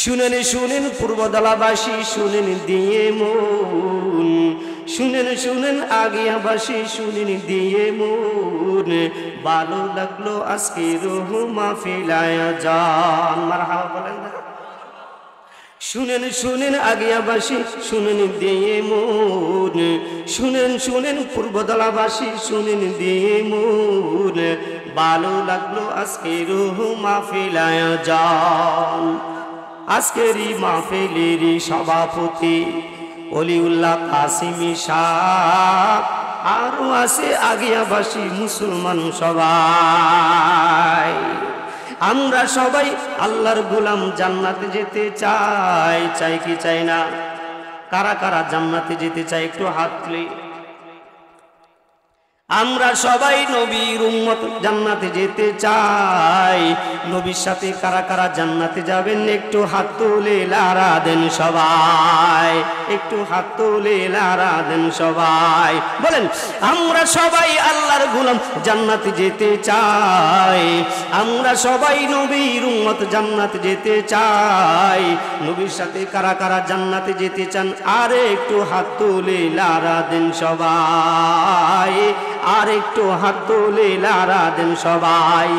শুনেন শুনেন পূর্বদলাবাসী, শুনেন দিয়ে মন, শুনেন শুনেন আগিয়াবাসী, শুনেন দিয়ে মন, ভালো লাগলো আজকে রুহ মাহফিল আয়োজন। মারহাবা বলেন না। শুনেন শুনেন আগিয়াবাসী, শুনেন দিয়ে মন, শুনেন শুনেন পূর্বদলাবাসী, শুনেন দিয়ে মন, ভালো লাগলো আজকে রুহ মাহফিল আয়োজন। আজকেরই মাহফিলেরই সভাপতি অলিউল্লাহ কাসিমি শাহ, আরো আছে আগিয়াবাসী মুসলমান সবাই। আমরা সবাই আল্লাহর গোলাম, জান্নাতে যেতে চাই, চাই কি চাই না? কারা কারা জান্নাতে যেতে চাই একটু হাত তুলে। আমরা সবাই নবীর উম্মত, জান্নাতে যেতে চাই। নবীর সাথে কারা কারা জান্নাতে যাবেন একটু হাত তুলে লারা দেন সবাই, একটু হাত তুলে লারা দেন সবাই। বলেন আমরা সবাই আল্লাহর গোলাম, জান্নাতে যেতে চাই। আমরা সবাই নবীর উম্মত, জান্নাতে যেতে চাই। নবীর সাথে কারা কারা জান্নাতে যেতে চান আর একটু হাত তুলে লারা দেন সবাই, আর একটু হাত তুলে লারা দেন সবাই।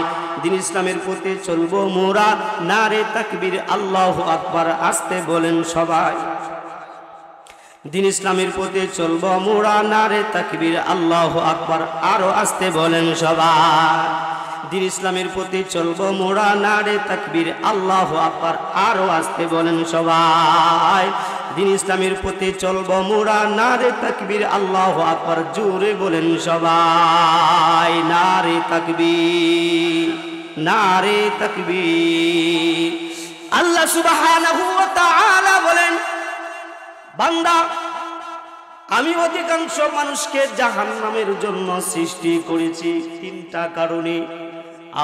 দিন ইসলামের পথে চলবো মোরা, নারে তাকবীর আল্লাহু আকবার আসতে বলেন সবাই। দিন ইসলামের পথে চলবো মোরা, নারে তাকবীর আল্লাহু আকবার আরো আসতে বলেন সবাই। দিন ইসলামের পথে চলবো মোরা, নারে তাকবীর আল্লাহু আকবার আরো আসতে বলেন সবাই। দিন ইসলামের পথে চলবো মোরা, নারে তাকবীর আল্লাহু আকবার জোরে বলেন সবাই। নারে তাকবীর, নারে তাকবীর। আল্লাহ সুবহানাহু ওয়া তাআলা বলেন, বান্দা আমি অধিকাংশ মানুষকে জাহান্নামের জন্য সৃষ্টি করেছি তিনটা কারণে,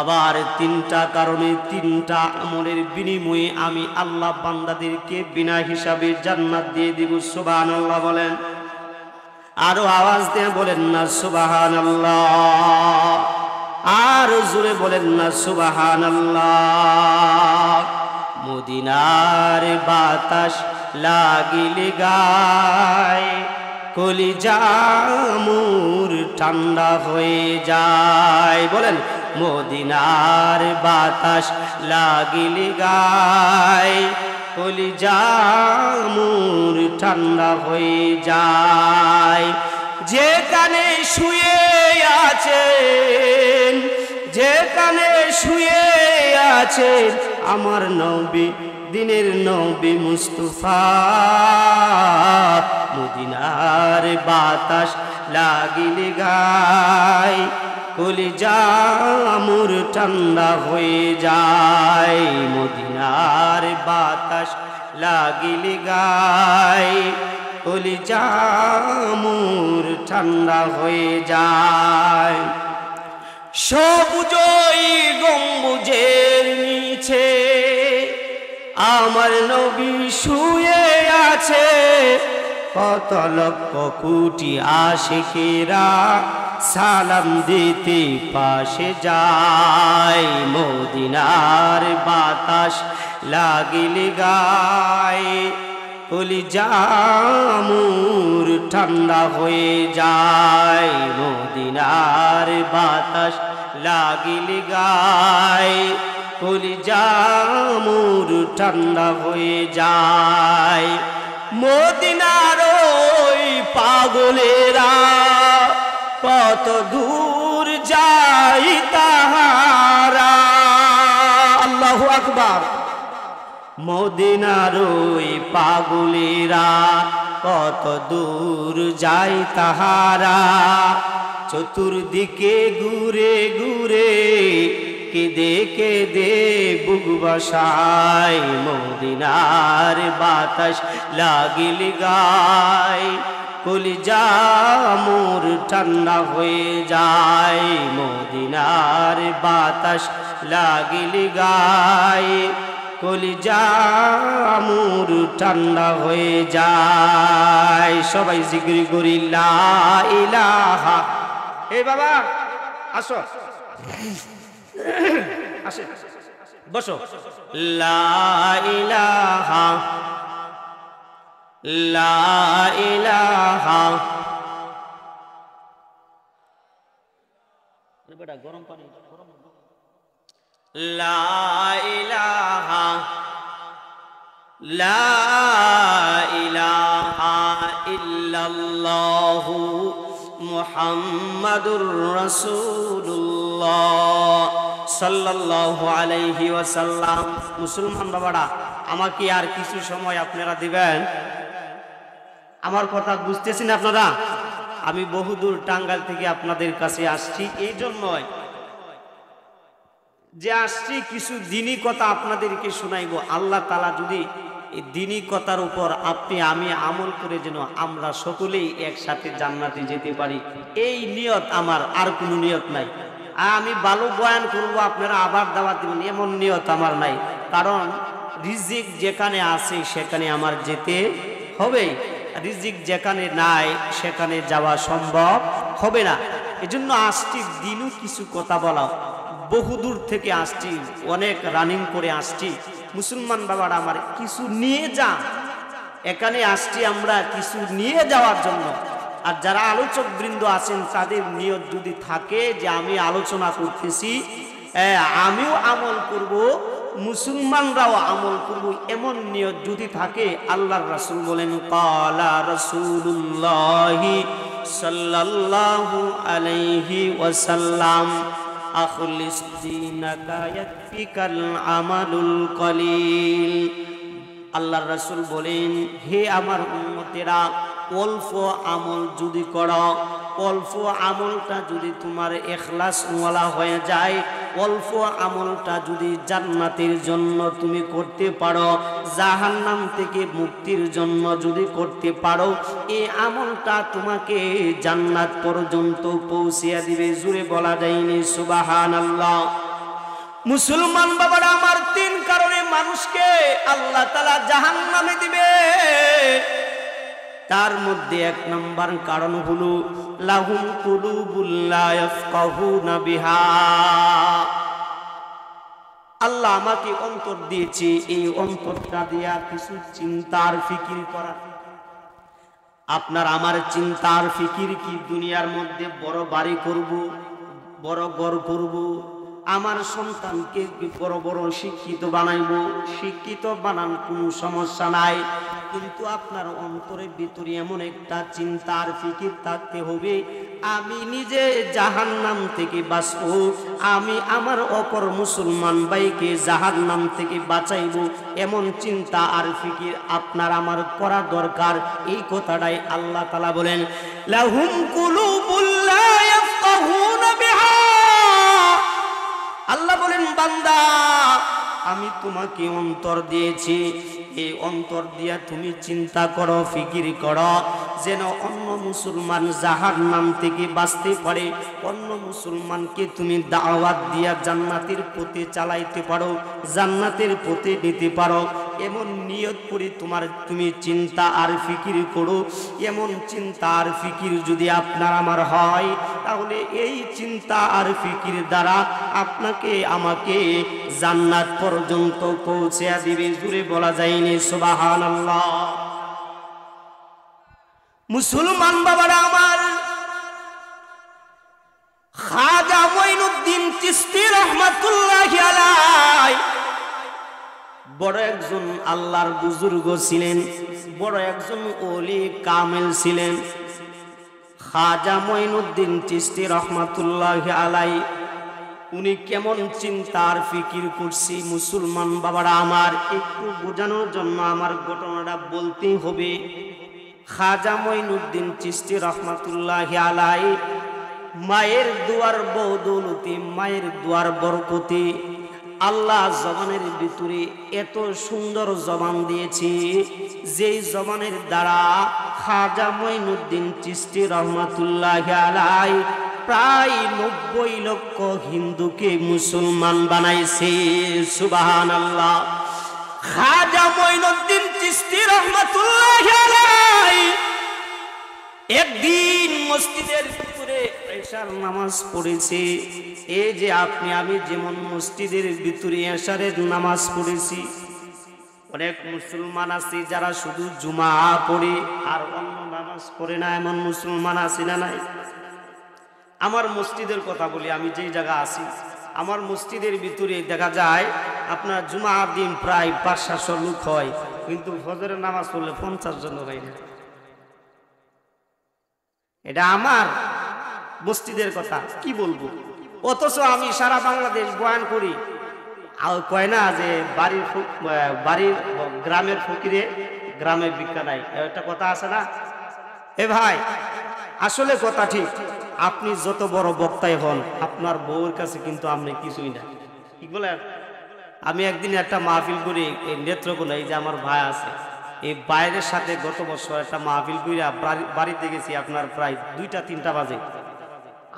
আবার তিনটা কারণে তিনটা আমলের বিনিময়ে আমি আল্লাহ বান্দাদেরকে বিনা হিসাবে জান্নাত দিয়ে দিব। সুবহানাল্লাহ বলেন, আরো আওয়াজ দিয়ে বলেন না সুবহানাল্লাহ, আর জোরে বলেন না সুবহানাল্লাহ। মদিনার বাতাস লাগিলে গায়, কলিজা মোর ঠান্ডা হয়ে যায়। বলেন মদিনার বাতাস লাগিলে গায়, কলিজা মোর ঠান্ডা হয়ে যায়। যেখানে শুয়ে আছেন, যেখানে শুয়ে আছেন আমার নবী, দিনের নবী মুস্তাফা, মদিনার বাতাস লাগিলে গায়, কলিজা মোর ঠান্ডা হয়ে যায়। মদিনার বাতাস লাগিলে গায়, কলিজা মোর ঠান্ডা হয়ে যায়। সবুজই গম্বুজের নিচে আমার নবী শুয়ে আছে, কত লক্ষ কোটি আশিকেরা সালাম দিতে পাশে যায়। মদিনার বাতাস লাগিলে গায়, কলিজা মোর ঠান্ডা হয়ে যায়। মদিনার বাতাস লাগিলে গায়, কলিজা মোর ঠান্ডা হয়ে যায়। মদিনার ওই পাগলেরা কত দূর যাই তাহারা। আল্লাহু আকবার। মদিনার ওই পাগলেরা কত দূর যাই তাহারা, চতুর্দিকে ঘুরে ঘুরে কেঁদে কেঁদে বুক বসায়। মদিনার বাতাস লাগিলে গায়, কলিজা মোর ঠান্ডা হয়ে যায়। মদিনার বাতাস লাগিলে গায়, কলিজা মোর ঠান্ডা হয়ে যায়। সবাই জিকির করি লা ইলাহা। এই বাবা আসো, আসে বসো। লা ইলাহা লা ইলাহা বেটা গরম পানি লা ইলাহা লা ইলাহা ইল্লাল্লাহু মুহাম্মাদুর রাসূলুল্লাহ সাল্লাল্লাহু আলাইহি ওয়াসাল্লাম। মুসলমান বাবারা, আমাকে আর কিছু সময় আপনারা দিবেন। আমার কথা বুঝতেছেন আপনারা? আমি বহুদূর টাঙ্গাইল থেকে আপনাদের কাছে আসছি এই জন্যই যে আসছি কিছু দ্বীনি কথা আপনাদেরকে শোনাইব। আল্লাহ তাআলা যদি এই দ্বীনি কথার উপর আমি আমল করে যেন আমরা সকলেই একসাথে জান্নাতে যেতে পারি, এই নিয়ত আমার, আর কোনো নিয়ত নাই। আমি ভালো বয়ান করব, আপনারা আবার দাওয়াত দিবেন, এমন নিয়ত আমার নাই। কারণ রিজিক যেখানে আছে সেখানে আমার যেতে হবে, রিজিক যেখানে নাই সেখানে যাওয়া সম্ভব হবে না। এজন্য আসছি দিনও কিছু কথা বলা, বহুদূর থেকে আসছি, অনেক রানিং করে আসছি। মুসলমান বাবারা আমার, কিছু নিয়ে যা, এখানে আসছি আমরা কিছু নিয়ে যাওয়ার জন্য। আর যারা আলোচক বৃন্দ আছেন তাদের নিয়ত যদি থাকে যে আমি আলোচনা করতেছি, আমিও আমল করব, মুসলমানরাও আমল করব, এমন নিয়ত যদি থাকে, আল্লাহর রাসূল বলেন ক্বালা রাসূলুল্লাহি সাল্লাল্লাহু আলাইহি ওয়াসাল্লাম আখলিস দীনাকা ইয়াকফিকাল আমালুল কলিল। আল্লাহর রাসূল বলেন, হে আমার উম্মতেরা, অল্প আমল যদি করো, অল্প আমলটা যদি তোমার ইখলাস ওয়ালা হয়ে যায়, অল্প আমলটা যদি জান্নাতের জন্য তুমি করতে পারো, জাহান্নাম থেকে মুক্তির জন্য যদি করতে পারো, এই আমলটা তোমাকে জান্নাত পর্যন্ত পৌঁছিয়ে দিবে। জুড়ে বলা যায়নি সুবহানাল্লাহ। মুসলমান বাবারা আমার, তিন কারণে মানুষকে আল্লাহ তাআলা জাহান্নামে দিবে। তার মধ্যে এক নম্বর কারণ হলো লাহুম কুলুবুল লা ইয়াফকাহুনা বিহা। আল্লাহ আমাকে অন্তর দিয়েছে, এই অন্তরটা দিয়া কিছু চিন্তার ফিকির করা। আপনার আমার চিন্তার ফিকির কি দুনিয়ার মধ্যে বড় বাড়ি করব, বড় ঘর করব, আমার সন্তানকে বড় বড় শিক্ষিত বানাইব, শিক্ষিত বানান কোনো সমস্যা নাই, কিন্তু আপনার অন্তরের ভিতরে এমন একটা চিন্তার ফিকির থাকতে হবে, আমি নিজে জাহান্নাম থেকে বাঁচবো, আমি আমার অপর মুসলমান ভাইকে জাহান্নাম থেকে বাঁচাইব, এমন চিন্তা আর ফিকির আপনার আমার করা দরকার। এই কথাটাই আল্লাহ তাআলা বলেন, লাহুম কুলুবুল লা ইয়াফকাহুনা বিহা। আল্লাহ বলেন, বান্দা আমি তোমাকে অন্তর দিয়েছি, এই অন্তর দিয়া তুমি চিন্তা করো, ফিকির করো, যেন অন্য মুসলমান জাহান্নাম থেকে বাঁচতে পারে, অন্য মুসলমানকে তুমি দাওয়াত দিয়া জান্নাতের পথে চালাইতে পারো, জান্নাতের পথে নিতে পারো, এমন নিয়ত করে তুমি চিন্তা আর ফিকির করো। এমন চিন্তা আর ফিকির যদি আপনার আমার হয়, তাহলে এই চিন্তা আর ফিকির দ্বারা আপনাকে আমাকে জান্নাত পর্যন্ত পৌঁছে দিবে। জুড়ে বলা যায়নি সুবহানাল্লাহ। মুসলমান বাবারা আমার, খাজা মঈনুদ্দিন চিশতি রাহমাতুল্লাহি আলাইহি বড় একজন আল্লাহর বুজুর্গ ছিলেন, বড় একজন ওলি কামেল ছিলেন। খাজা মঈনুদ্দিন চিশতি রাহমাতুল্লাহি আলাইহি উনি কেমন চিন্তার ফিকির করছি, মুসলমান বাবারা আমার, একটু বোঝানোর জন্য আমার ঘটনাটা বলতেই হবে। খাজা মঈনুদ্দিন চিশতি রাহমাতুল্লাহি আলাইহি মায়ের দুয়ার বদৌলতে, মায়ের দুয়ার বরকতে আল্লাহ জবানের ভিতরে এত সুন্দর জবান দিয়েছে, যেই জবানের দ্বারা খাজা মঈনুদ্দিন চিশতি রাহমাতুল্লাহি আলাইহি প্রায় 90 লক্ষ হিন্দুকে মুসলমান বানাইছে। সুবহানাল্লাহ। খাজা মঈনুদ্দিন চিশতি রাহমাতুল্লাহি আলাইহি একদিন মসজিদের ভিতরে এশার নামাজ পড়েছে। এই যে আপনি আমি যেমন মসজিদের ভিতরে এশারের নামাজ পড়েছি, অনেক মুসলমান আছে যারা শুধু জুমা পড়ে আর অন্য নামাজ পড়ে না, এমন মুসলমান আছে না নাই? আমার মসজিদের কথা বলি, আমি যেই জায়গা আছি আমার মসজিদের ভিতরে দেখা যায় আপনার জুমার দিন প্রায় 500-700 লোক হয়, কিন্তু ফজরের নামাজ পড়লে 50 জন হয় না। এটা আমার মসজিদের কথা, কি বলবো? অথচ আমি সারা বাংলাদেশ বয়ান করি। কয় না যে বাড়ির গ্রামের ফকিরে গ্রামের ভিক্ষা নাই, একটা কথা আছে না? এ ভাই, আসলে কথা ঠিক। আপনি যত বড় বক্তাই হন, আপনার বউয়ের কাছে কিন্তু আপনি কিছুই না, কি বলেন? আমি একদিন একটা মাহফিল করি এই নেত্রকোনা, এই যে আমার ভাই আছে, এই বাইরের সাথে গত বছর একটা মাহফিল করি, বাড়িতে গেছি আপনার প্রায় 2টা-3টা বাজে।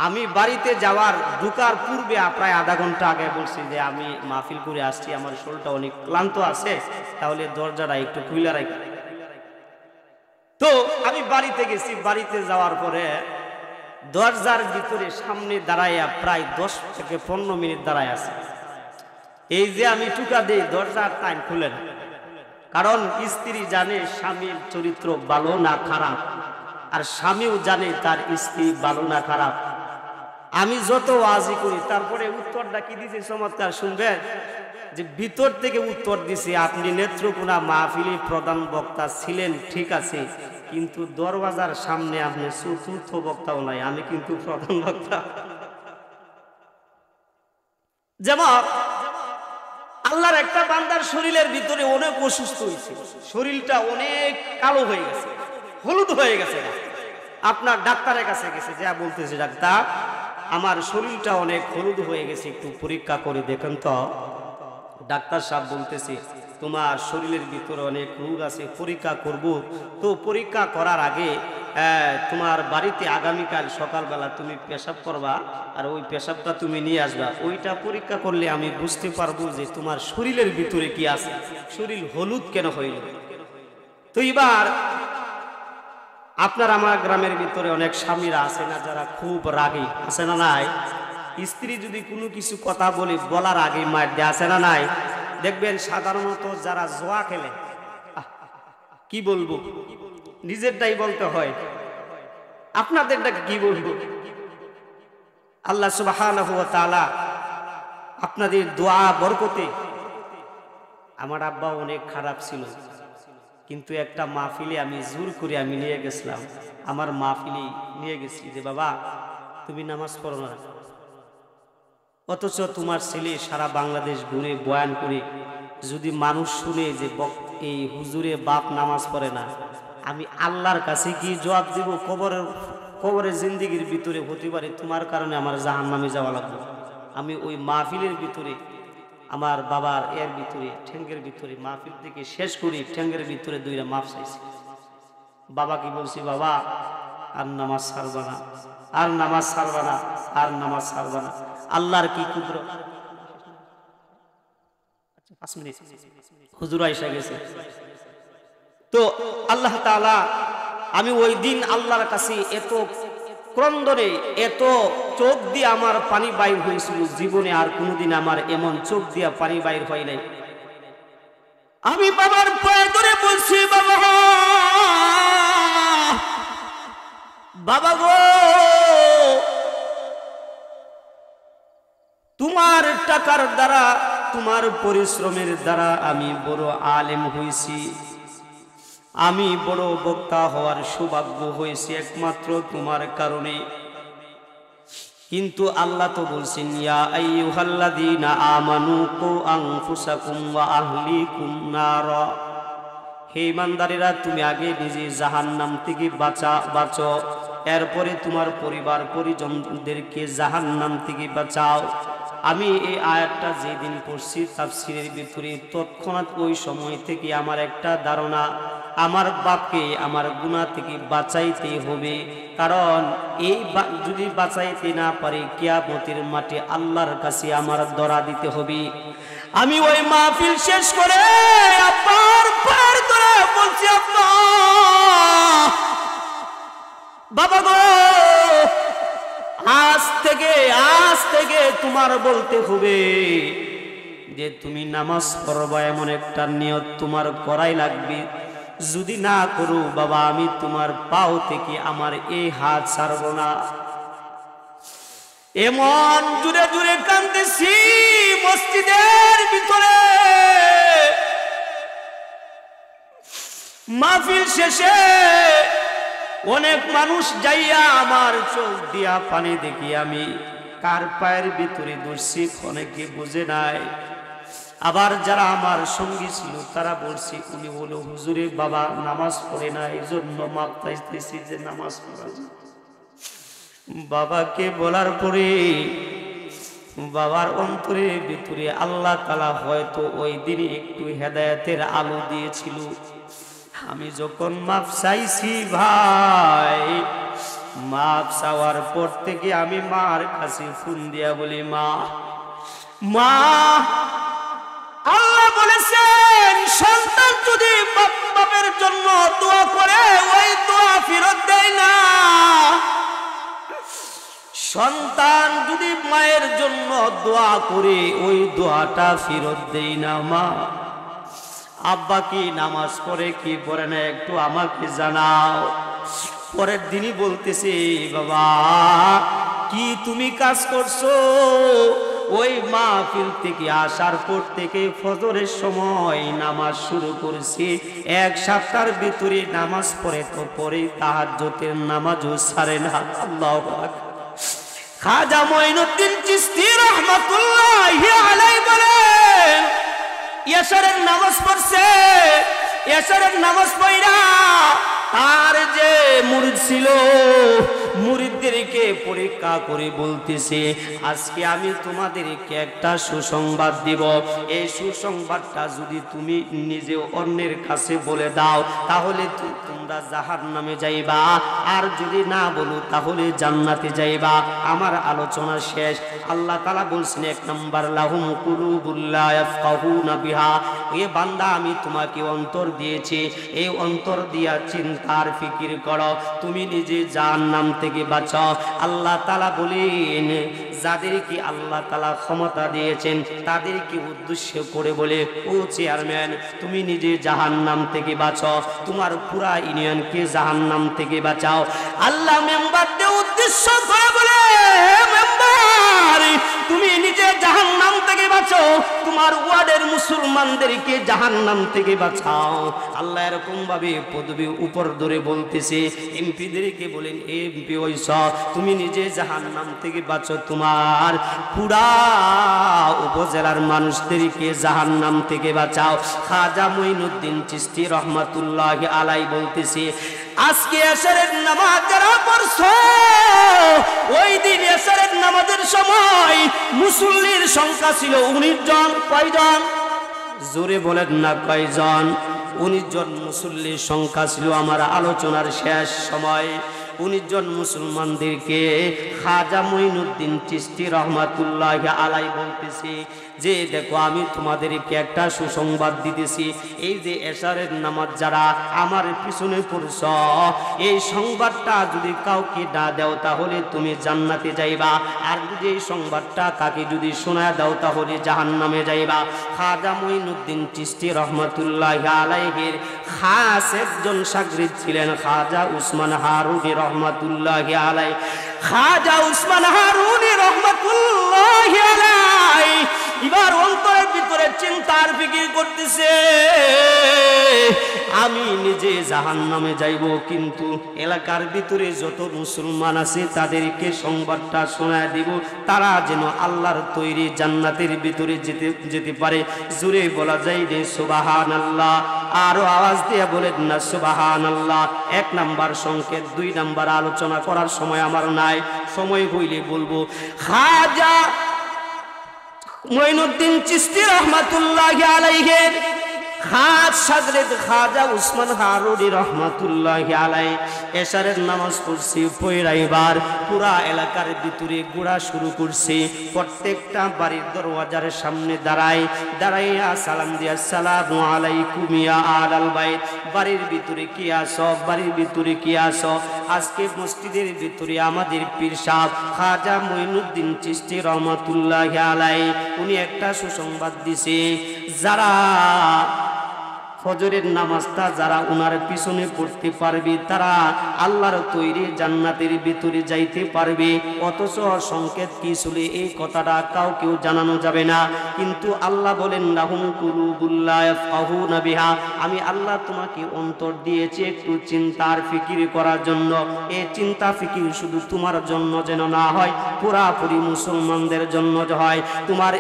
আমি বাড়িতে যাওয়ার ঢুকার পূর্বে প্রায় আধা ঘন্টা আগে বলছি যে আমি মাহফিল করে আসছি, আমার শরীরটা অনেক ক্লান্ত আছে, তাহলে দরজাটা একটু খুলে রাখি। তো আমি বাড়িতে গেছি, বাড়িতে যাওয়ার পরে দরজার ভিতরে সামনে দাঁড়াইয়া প্রায় 10 থেকে 15 মিনিট দাঁড়ায় আছে। এই যে আমি টুকা দেই, দরজার টাইম খুলে না, কারণ স্ত্রী জানে স্বামীর চরিত্র ভালো না খারাপ, আর স্বামীও জানে তার স্ত্রী ভালো না খারাপ। আমি যত ওয়াজি করি, তারপরে উত্তরটা কি দিছে চমৎকার শুনবেন, যে ভিতর থেকে উত্তর দিছে, আপনি নেত্রকোনা মাহফিলে প্রধান বক্তা ছিলেন ঠিক আছে, কিন্তু দরওয়াজার সামনে আপনি চতুর্থ বক্তাও নাই, আমি কিন্তু প্রধান বক্তা। যেমন আল্লাহর একটা বান্দার শরীরের ভিতরে অনেক অসুস্থ হয়েছে, শরীরটা অনেক কালো হয়ে গেছে, হলুদ হয়ে গেছে। আপনার ডাক্তারের কাছে গেছে, যা বলতেছে, ডাক্তার আমার শরীরটা অনেক হলুদ হয়ে গেছে, একটু পরীক্ষা করে দেখেন তো। ডাক্তার সাহেব বলতেছে, তোমার শরীরের ভিতরে অনেক রোগ আছে, পরীক্ষা করব। তো পরীক্ষা করার আগে তোমার বাড়িতে আগামীকাল সকালবেলা তুমি পেশাব করবা, আর ওই পেশাবটা তুমি নিয়ে আসবা, ওইটা পরীক্ষা করলে আমি বুঝতে পারবো যে তোমার শরীরের ভিতরে কি আছে, শরীর হলুদ কেন হইল। তো এবার আপনার আমার গ্রামের ভিতরে অনেক স্বামীরা আছে না, যারা খুব রাগী, আছে না নাই? স্ত্রী যদি কোনো কিছু কথা বলে বলার আগে মার দেয়, আছে না নাই? দেখবেন সাধারণত যারা জোয়া খেলে, কি বলবো, নিজেরটাই বলতে হয়, আপনাদেরটা কি বলবো। আল্লাহ সুবহানাহু ওয়া তাআলা আপনাদের দোয়া বরকতে, আমার আব্বা অনেক খারাপ ছিল, কিন্তু একটা মাহফিলে আমি জোর করে আমি নিয়ে গেছিলাম, আমার মাহফিলে নিয়ে গেছি যে বাবা তুমি নামাজ পড়ো না, অথচ তোমার ছেলে সারা বাংলাদেশ ঘুরে বয়ান করে যদি মানুষ শুনে যে এই হুজুরে বাপ নামাজ পড়ে না, আমি আল্লাহর কাছে কি জবাব দিব? কবরের জিন্দেগির ভিতরে হতে পারে তোমার কারণে আমার জাহান্নামে যাওয়া লাগবে। আমি ওই মাহফিলের ভিতরে আমার বাবার এর ভিতরে ঠ্যাঙ্গের ভিতরে মাহফিল থেকে শেষ করি, ঠ্যাঙ্গের ভিতরে 2টা মাফ চাইছি। বাবা কি বলছি, বাবা আর নামাজ ছাড়বা না, আর নামাজ ছাড়বা না, আর নামাজ ছাড়বা না। আল্লাহর কি কুদরত। 5 মিনিট হুজুর আয়েশা গেছে। তো আল্লাহ তাআলা, আমি ওই দিন আল্লাহর কাছে এত ক্রন্দনে, এত চোখ দিয়ে আমার পানি বাইর হয়েছিল, জীবনে আর কোনোদিন আমার এমন চোখ দিয়ে পানি বাইর হয় নাই। আমি বাবার পায়ে ধরে বলছি, বাবা, বাবা গো, তোমার টাকার দ্বারা, তোমার পরিশ্রমের দ্বারা আমি বড় আলেম হয়েছি, আমি বড় বক্তা হওয়ার সৌভাগ্য হয়েছে একমাত্র তোমার কারণে। কিন্তু আল্লাহ তো বলছেন, ইয়া আইয়ুহাল্লাযীনা আমানু কু আনফুসাকুম ওয়া আহলিকুম নারা, হে ইমানদারেরা তুমি আগে নিজে জাহান্নাম থেকে বাঁচো, এরপরে তোমার পরিবার পরিজনদেরকে জাহান্নাম থেকে বাঁচাও। আমি এই আয়াতটা যেদিন পড়ছি তাফসীরের ভিতরে, তৎক্ষণাৎ ওই সময় থেকে আমার একটা ধারণা, আমার বাপকে আমার গুনাহ থেকে বাঁচাইতে হবে, কারণ এই যদি বাঁচাইতে না পারে কিয়ামতের মাঠে আল্লাহর কাছে আমার ধরা দিতে হবে। আমি ওই মাহফিল শেষ করে আব্বার পায়ের ধরে বলছি, আব্বা, বাবা গো, আজ থেকে তোমার বলতে হবে যে তুমি নামাজ পড়বা এমন একটা নিয়ত তোমার করাই লাগবে। যদি না করো বাবা আমি তোমার পাও থেকে আমার এই হাত ছাড়ব না। এমন জুড়ে জুড়ে কাঁদতেছি মসজিদের ভিতরে। মাহফিল শেষে অনেক মানুষ যাইয়া আমার চোখ দিয়া পানি দেখি আমি কার পায়ের ভিতরে দর্শি অনেকে বুঝে নাই। আবার যারা আমার সঙ্গী ছিল তারা বলছি উনি বলো হুজুরে বাবা নামাজ পড়ে না এই জন্য মাপ চাইতেছি যে নামাজ পড়া। বাবাকে বলার পরে বাবার অন্তরের ভিতরে আল্লাহ তাআলা হয়তো ওই দিনে একটু হেদায়েতের আলো দিয়েছিল। আমি যখন মাপ চাইছি ভাই, মাপ চাওয়ার পর থেকে আমি মার কাছে ফোন দিয়া বলি মা মা আল্লাহ বলেছেন সন্তান যদি বাপের জন্য দোয়া করে ওই দোয়া ফেরত দেয় না। সন্তান যদি মায়ের জন্য দোয়া করে ওই দোয়াটা ফেরত দেয় না। মা আব্বা কি নামাজ পড়ে কি পড়ে না একটু আমাকে জানাও। পরের দিনই বলতেছে বাবা কি তুমি কাজ করছো? ওই মাহফিল থেকে আসার পর থেকে ফজরের সময় নামাজ শুরু করছি, এক সপ্তাহের ভিতরে নামাজ পড়ে তো পরে তাহাজ্জুদের নামাজও ছাড়ে না। আল্লাহু আকবার। খাজা মঈনুদ্দিন চিশতি রাহমাতুল্লাহি আলাইহি বলেন এশারের নামাজ পড়ছে, এশারের নামাজ পড়া আর যে মুরিদ ছিল মুরিদদেরকে পরীক্ষা করে বলতেছে আজকে আমি তোমাদেরকে একটা সুসংবাদ দিব। এই সুসংবাদটা যদি তুমি নিজে অন্যের কাছে বলে দাও তাহলে তোমরা জাহান্নামে যাইবা, আর যদি না বলো তাহলে জান্নাতে যাইবা। আমার আলোচনা শেষ। আল্লাহ তাআলা বলছেন এক নাম্বার লাহুম কুলুবুল লা ইয়াফকাহুনা বিহা। এ বান্দা আমি তোমাকে অন্তর দিয়েছি, এই অন্তর দিয়া চিন্তার ফিকির করো, তুমি নিজে জাহান্নাম থেকে বাঁচাও। আল্লাহ তাআলা বলেন যাদেরকে আল্লাহ তাআলা ক্ষমতা দিয়েছেন তাদেরকে উদ্দেশ্য করে বলে ও চেয়ারম্যান তুমি নিজে জাহান্নাম থেকে বাঁচাও, তোমার পুরা ইউনিয়নকে জাহান্নাম থেকে বাঁচাও। আল্লাহ মেম্বারদের উদ্দেশ্য করে বলে মেম্বার তুমি নিজে জাহান্নাম থেকে বাঁচাও, তোমার ওয়ার্ডের মুসলমানদেরকে জাহান্নাম থেকে বাঁচাও। আল্লাহ এরকম ভাবে পদবি উপর ধরে বলতেছে। এমপিদেরকে বলেন এমপি ওইস তুমি নিজে জাহান্নাম থেকে বাঁচো, তোমার পুরা উপজেলার মানুষদেরকে জাহান্নাম থেকে বাঁচাও। খাজা মঈনুদ্দিন চিশতি রহমাতুল্লাহি আলাইহি বলতেছে আজকে এশারের নামাজ যারা পড়ছো ওই দিন এশারের নামাজের সময় মুসল্লির সংখ্যা ছিল 19 জন। কয়জন? জোরে বলেন না কয়জন? 19 জন মুসল্লির সংখ্যা ছিল। আমার আলোচনার শেষ সময় 19 জন মুসলমানদেরকে খাজা মঈনুদ্দিন চিশতি রহমাতুল্লাহি আলাইহি বলতেছি যে দেখো আমি তোমাদেরকে একটা সুসংবাদ দিতেছি। এই যে এশারের নামাজ যারা আমার পিছনে পড়ছ এই সংবাদটা যদি কাউকে না দাও তাহলে তুমি জান্নাতে যাইবা, আর যদি এই সংবাদটা কাকে যদি শোনায় দাও তাহলে জাহান্নামে যাইবা। খাজা মঈনুদ্দিন চিশতি রহমাতুল্লাহি আলাইহির খাস একজন শাগরিদ ছিলেন খাজা উসমান হারুনি রহমাতুল্লাহি আলাইহি। খাজা উসমান হারুনি রহমাতুল্লাহি আলাইহি এবার অন্তরের ভিতরে চিন্তার ফিকির করতেছে আমি নিজে জাহান্নামে যাইব, কিন্তু এলাকার ভিতরে যত মুসলমান আছে তাদেরকে সংবাদটা শোনায় দিব তারা যেন আল্লাহর তৈরি জান্নাতের ভিতরে যেতে পারে। জোরে বলা যায় রে সুবহানাল্লাহ। আরো আওয়াজ দিয়ে বলেন না সুবহানাল্লাহ। 1 নাম্বার সংকেত। 2 নাম্বার আলোচনা করার সময় আমার নাই, সময় হইলে বলবো। খাজা মঈনুদ্দিন চিশতি রহমাতুল্লাহি আলাইহি খাস শাগরেদ খাজা উসমান হারুনি রহমাতুল্লাহি আলাইহি এশারের নামাজ পড়ছি পয়রাইবার পুরা এলাকার ভিতরে ঘোরা শুরু করছে। প্রত্যেকটা বাড়ির দরওয়াজার সামনে দাঁড়াইয়া সালাম দিয়া আসসালামু আলাইকুম ইয়া আলাল বাইত, বাড়ির ভিতরে কি আসো, বাড়ির ভিতরে কি আসো। আজকে মসজিদের ভিতরে আমাদের পীর সাহেব খাজা মঈনুদ্দিন চিশতি রহমাতুল্লাহি আলাইহি উনি একটা সুসংবাদ দিছে, যারা ফজরের নামাজটা যারা উনার পিছনে পড়তে পারবে তারা আল্লাহর তৈরি জান্নাতের ভিতরে যাইতে পারবে। অথচ সংকেত কি ছিল এই কথাটা কাউকেও জানানো যাবে না, কিন্তু আল্লাহ বলেন লাহুম কুলুবুল লা ইয়াফকাহুনা বিহা, আমি আল্লাহ তোমাকে অন্তর দিয়েছি একটু চিন্তার ফিকির করার জন্য। এই চিন্তা ফিকির শুধু তোমার জন্য যেন না হয়, পুরাপুরি মুসলমানদের জন্য হয়। তোমার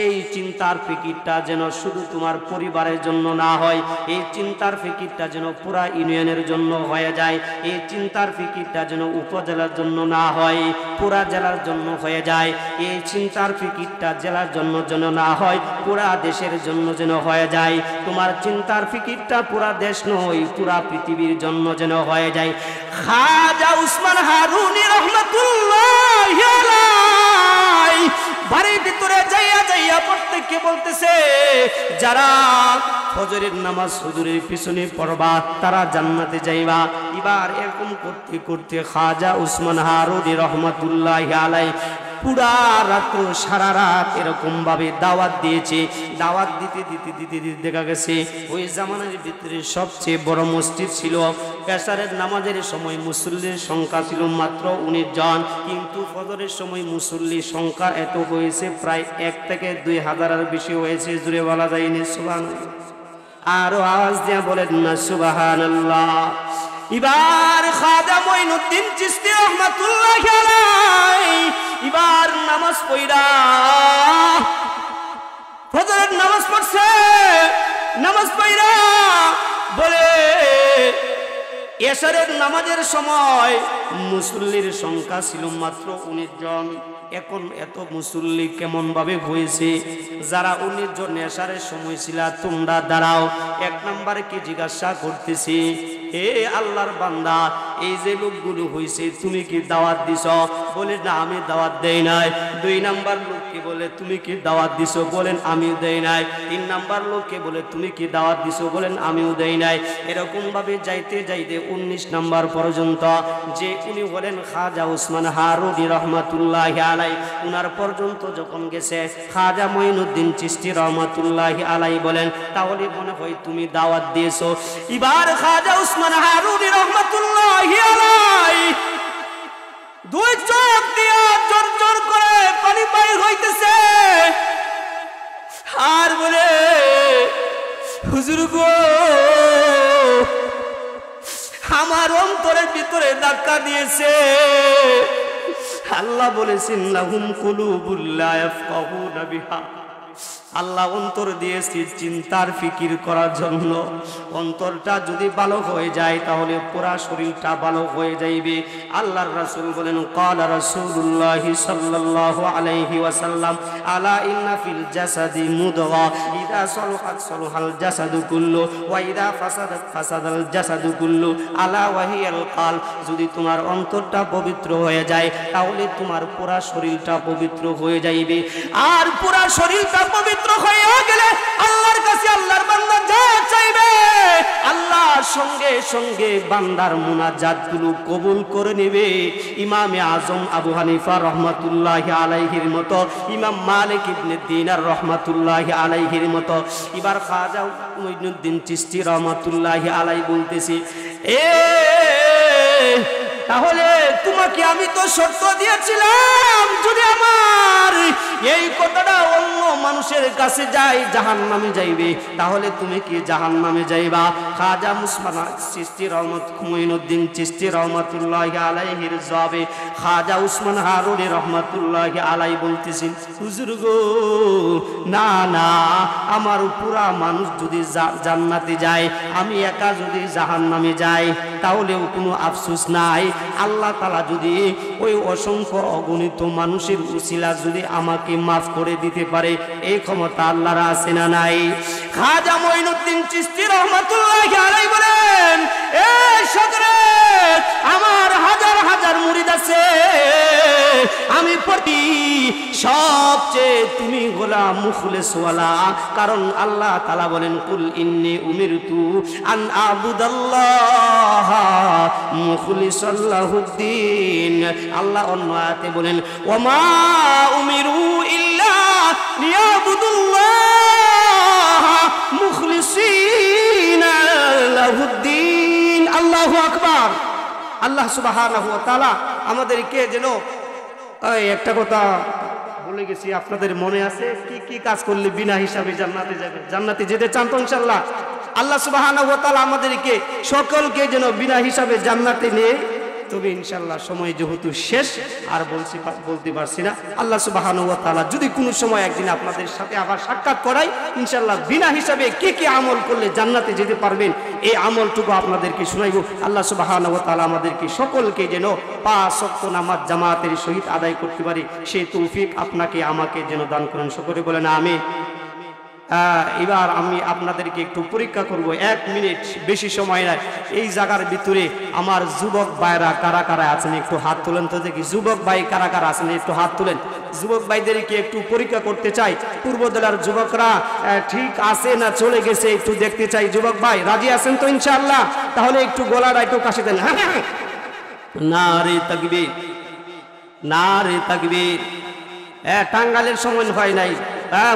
এই চিন্তার ফিকিরটা যেন শুধু তোমার পরিবারের জন্য না হয়, এই চিন্তার ফিকিরটা যেন পুরা ইউনিয়নের জন্য হয়ে যায়। এই চিন্তার ফিকিরটা যেন উপজেলার জন্য না হয়, পুরা জেলার জন্য হয়ে যায়। এই চিন্তার ফিকিরটা জেলার জন্য যেন না হয়, পুরা দেশের জন্য যেন হয়ে যায়। তোমার চিন্তার ফিকিরটা পুরা দেশ নয়, পুরা পৃথিবীর জন্য যেন হয়ে যায়। খাজা উসমান হারুনি রহমাতুল্লাহি আলাইহি বাড়ির ভিতরে যাইয়া প্রত্যেককে বলতেছে, যারা ফজরের নামাজ হুজুরের পিছনে পড়বা তারা জান্নাতে যাইবা। এবার এরকম করতে করতে খাজা উসমান হারুনি রহমাতুল্লাহি আলাইহি পুরা রাত্র সারা রাত এরকম ভাবে দাওয়াত দিয়েছে। দাওয়াত দিতে দেখা গেছে ওই জামানার ভিতরে সবচেয়ে বড় মসজিদ ছিল। এশারের নামাজের সময় মুসল্লির সংখ্যা ছিল মাত্র 19 জন, কিন্তু ফজরের সময় মুসল্লির সংখ্যা এত হয়েছে প্রায় 1 থেকে 2,000 বেশি হয়েছে। জুড়ে বলা যায়নি সুবহানাল্লাহ, আরো আওয়াজ দিয়ে বলেন না সুবহানাল্লাহ। এবার খাজা মঈনুদ্দিন চিশতি রহমাতুল্লাহি আলাইহি এবার নামাজ পড়া ফজরের নামাজ পড়ছে। নামাজ পড়া বলে এশারের নামাজের সময় মুসল্লির সংখ্যা ছিল মাত্র 19 জন। এখন এত মুসল্লি কেমন ভাবে হয়েছে? যারা 19 জন এশারের সময় ছিল তোমরা দাঁড়াও। 1 নম্বরকে জিজ্ঞাসা করতেছি, হে আল্লাহর বান্দা, এই যে লোকগুলো হয়েছে তুমি কি দাওয়াত দিছ? বলে না, আমি দাওয়াত দেই নাই। 2 নাম্বার লোককে বলে তুমি কি দাওয়াত দিছ? বলেন আমিও দেই নাই। 3 নাম্বার লোককে বলে তুমি কি দাওয়াত দিছ? বলেন আমিও দেই নাই। এরকম ভাবে যাইতে 19 নাম্বার পর্যন্ত যে উনি বলেন খাজা উসমান হারুনি রহমাতুল্লাহি আলাইহি উনার পর্যন্ত যখন গেছে, খাজা মঈনুদ্দিন চিশতি রহমাতুল্লাহি আলাইহি বলেন তাহলে মনে হয় তুমি দাওয়াত দিয়েছো। এবার খাজা উসমান হারুনি রহমাতুল্লাহি আলাইহি 2 চোখ দিয়া জোর করে পানি বাইর হইতেছে আর বলে, হুজুর গো, আমার অন্তরের ভিতরে ধাক্কা দিয়েছে। আল্লাহ বলেছেন লাহুম কুলুবুল লা ইয়াফকাহুনা বিহা, আল্লাহ অন্তর দিয়েছি চিন্তার ফিকির করার জন্য। অন্তরটা যদি ভালো হয়ে যায় তাহলে পুরা শরীরটা ভালো হয়ে যাইবে। আল্লাহর রাসূল বলেন ক্বালা রাসূলুল্লাহ সাল্লাল্লাহু আলাইহি ওয়াসাল্লাম আলা ইন্না ফিল জাসাদি মুদগা ইযা সালাহাত সালাহাল জাসাদু কুল্লু ওয়া ইযা ফাসাদাত ফাসাদাল জাসাদু কুল্লু আলা ওয়া হিয়াল কলব। যদি তোমার অন্তরটা পবিত্র হয়ে যায় তাহলে তোমার পুরা শরীরটা পবিত্র হয়ে যাইবে। আর পুরা শরীরটা পবিত্র হয়ে গেলে আল্লাহর কাছে আল্লাহর বান্দা যা চাইবে আল্লাহ সঙ্গে সঙ্গে বান্দার মুনাজাতগুলো কবুল করে নেবে। ইমামে আজম আবু হানিফা রহমাতুল্লাহি আলাইহির মতো, ইমাম মালিক ইবনে দিনার রহমাতুল্লাহি আলাইহির মতো। এবার খাজা মঈনুদ্দিন চিশতি রহমাতুল্লাহি আলাইহি বলতেছি, তাহলে তোমাকে আমি তো শর্ত দিয়েছিলাম যদি আমার এই কথাটা অন্য মানুষের কাছে যায় জাহান্নামে যাইবে, তাহলে তুমি কি জাহান্নামে যাইবা? খাজা উসমান চিশতি মঈনুদ্দিন চিশতি রহমাতুল্লাহি আলাইহির জবাবে খাজা উসমান হারুনি রহমাতুল্লাহি আলাইহি বলতেছেন, হুজুর গো, না না, আমার পুরা মানুষ যদি জান্নাতে যায়, আমি একা যদি জাহান্নামে যাই তাহলেও কোনো আফসোস নাই। আল্লাহ তাআলা যদি ওই অসংখ্য অগণিত মানুষের উসিলা যদি আমাকে মাফ করে দিতে পারে এই ক্ষমতা আল্লাহর আছে না নাই? খাজা মঈনুদ্দিন চিশতি রহমাতুল্লাহি আলাইহি বলেন, এই শহরে আমার হাজার হাজার মুরিদ আছে, আমি প্রতি সবচেয়ে তুমি গোলাম মুখলেসওয়ালা। কারণ আল্লাহ তাআলা বলেন, কুল ইন্নী উমিরতু আন আবুদাল্লাহ মুখলিসাল লাহুদ্দিন। আল্লাহ অন্য আয়াতে বলেন, ওমা উমিরু ইল্লা লিয়াবুদুল্লাহ মুখলিসিনা লাহুদ্দিন। আল্লাহু আকবার। আল্লাহ সুবহানাহু ওয়া তাআলা আমাদেরকে যেন একটা কথা বলে গেছি, আপনাদের মনে আছে কি কি কাজ করলে বিনা হিসাবে জান্নাতে যাবে? জান্নাতে যেতে চান তো ইনশাআল্লাহ? আল্লাহ সুবহানাহু ওয়া তাআলা আমাদেরকে সকলকে যেন বিনা হিসাবে জান্নাতে নিয়ে, তবে ইনশাআল্লাহ সময় যেহেতু শেষ আর বলতে পারছি না। আল্লাহ সুবহানাহু ওয়া তাআলা যদি কোনো সময় একদিন আপনাদের সাথে আবার সাক্ষাৎ করাই, ইনশাআল্লাহ বিনা হিসাবে কে কে আমল করলে জান্নাতে যেতে পারবেন এই আমলটুকু আপনাদেরকে শোনাইব। আল্লাহ সুবহানাহু ওয়া তাআলা আমাদেরকে সকলকে যেন 5 ওয়াক্ত নামাজ জামাতের সহিত আদায় করতে পারি, সেই তৌফিক আপনাকে আমাকে যেন দান করেন। সকলে বলেন আমিন। এবার আমি আপনাদেরকে একটু পরীক্ষা করব, 1 মিনিট, বেশি সময় নাই। এই জায়গার ভিতরে আমার যুবক ভাইরা কারা কারা আছেন একটু হাত তুলেন তো দেখি। যুবক ভাই কারা কারা আছেন একটু হাত তুলেন। যুবক ভাইদেরকে একটু পরীক্ষা করতে চাই, পূর্বদলার যুবকরা ঠিক আছে না চলে গেছে একটু দেখতে চাই। যুবক ভাই রাজি আছেন তো ইনশাআল্লাহ? তাহলে একটু গলাটা একটু কাশি দেন। নারে তাকবীর, নারে তাকবীর। টাঙ্গালের সময় হয় নাই,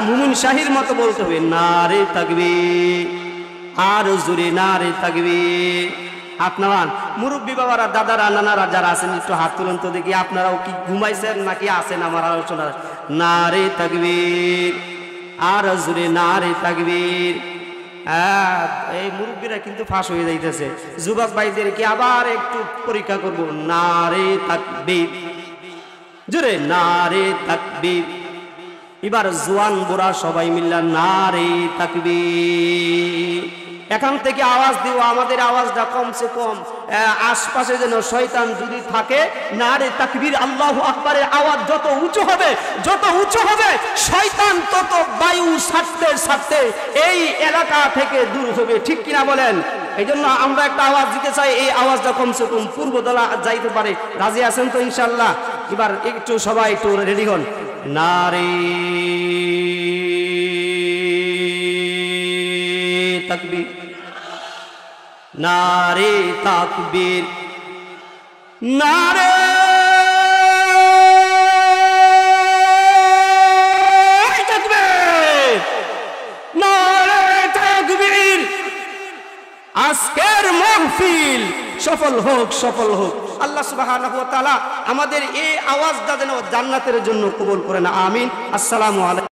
মুমিন শাহির মতো বলতে হবে, নারে তাকবীর, আর জোরে নারে তাকবীর। আপনারা মুরব্বী বাবারা, দাদারা, নানারা যারা আছেন একটু হাত তুলেন তো দেখি। আপনারাও কি ঘুমাইছেন নাকি আছেন আমার আলোচনা? নারে তাকবীর, আর জোরে নারে তাকবীর। এই মুরব্বীরা কিন্তু ফাঁস হয়ে যাইতেছে। যুবক ভাইদেরকে আবার একটু পরীক্ষা করব, নারে তাকবীর, জোরে নারে তাকবীর। এবার জওয়ান বুড়া সবাই মিল্লা নারে তাকবীর। এখান থেকে আওয়াজ দিব, আমাদের আওয়াজটা কমসে কম আশপাশে যেন শয়তান যদি থাকে, নারে তাকবীর আল্লাহু আকবারের আওয়াজ যত উঁচু হবে, যত উঁচু হবে, শয়তান তত বায়ু ছাড়তে ছাড়তে এই এলাকা থেকে দূর হবে। ঠিক কিনা বলেন? এই জন্য আমরা একটা আওয়াজ দিতে চাই, এই আওয়াজটা কমসে কম পূর্বদলা যাইতে পারে। রাজি আছেন তো ইনশাআল্লাহ? এবার একটু সবাই একটু রেডি হন। নারে তাকবীর, নারে তাকবীর, নারে তাকবীর, নারে তাকবীর। আজকের মাহফিল সফল হোক, সফল হোক। আল্লাহ সুবহানাহু ওয়া তাআলা আমাদের এই আওয়াজটা যেন জান্নাতের জন্য কবুল করেন। আমিন। আসসালামু আলাইকুম।